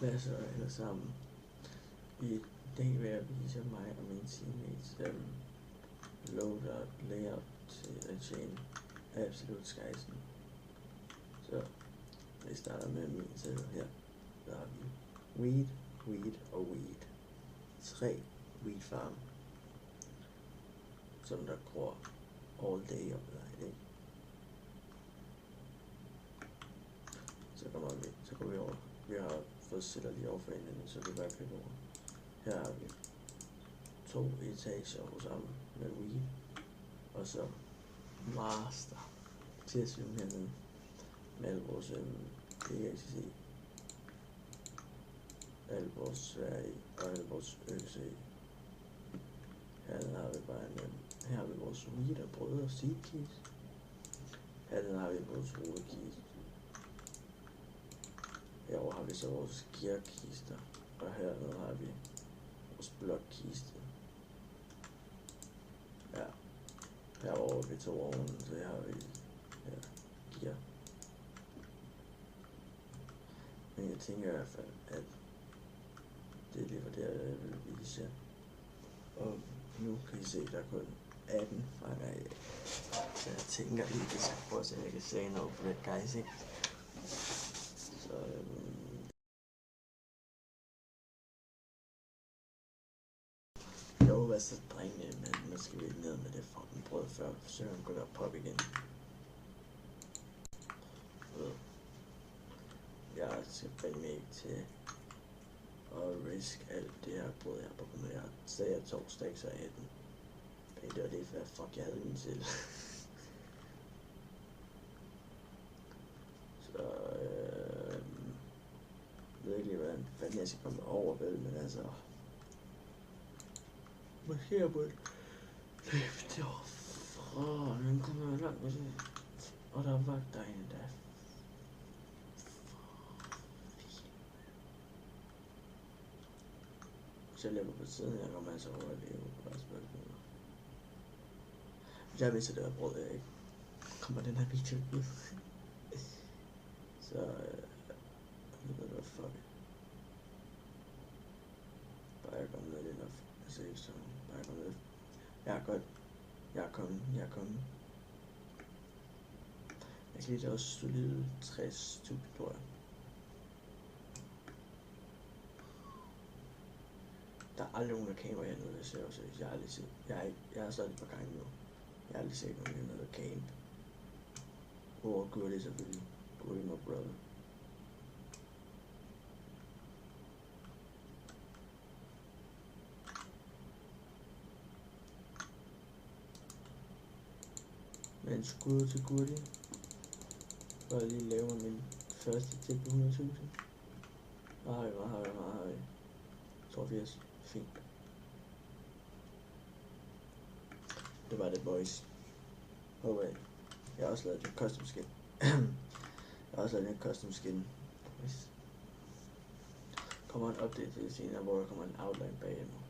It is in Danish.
Hvad så alle sammen? I dag vil jeg vise mig og min teammates loader layout til at tjene Absolute Skysen. Så vi starter med min side her. Der har vi weed og weed. 3 weed farm, som der gror all day og night. Så går vi over. Vi har fået sætter lige over for hinanden, så vi bare klikker over. Her har vi 2 etager hos sammen med weed, og så master til at svømme hernede med alle vores PXC, alle vores Sverige og alle vores ØC. Her har vi bare her har vi vores weed og brød og seed keys. Her har vi vores rodekiste. Herovre har vi så vores gearkister, og hernede har vi vores blokkiste. Ja, herovre vi to ovnen, så her har vi gear. Men jeg tænker i hvert fald, at det er lige for det, jeg vil vise jer. Og nu kan I se, der er kun 18 fanger af. Så jeg tænker lige, at jeg skal prøve at se, at jeg kan se noget på det, guys, ikke? Så jo, hvad så drengene, men nu skal vi ned med det fucking brød, før søren går der pop igen. Jeg skal bage mig til at risk alt det her brød her på grund af, jeg sagde, at 2 stacks af 18. Men det var det, for fuck jeg havde min til. Så jeg ved ikke lige, hvordan fanden jeg skal komme over, vel, men altså måske jeg burde løbe derfra, men kommer jo langt med det. Og der er vagt derinde, der så jeg løber på siden, jeg kommer altså over at leve på bare spørgsmål. Hvis jeg vidste, det var brød, jeg ikke kommer den her video ud. Så jeg ved hvad fuck. Bare jeg kommer med lidt af safe zone. Bare jeg kommer med. Jeg er godt. Jeg er kommet. Jeg kan lige lave solide 60.000 tror jeg. Der er aldrig nogen, der camper hernede, jeg ser også. Jeg har aldrig set. Jeg har stået et par gange nu. Jeg har aldrig set nogen hernede, der camp. Hvor gør det selvfølgelig. Good my brother. Men skud til Gurti. For at lige lave min første tip på 100.000. Hvad har vi? 82. Fint. Det var det, boys. Håber jeg. Jeg har også lavet et custom skin. Kommer en update til senere, hvor der kommer en outline bag mig.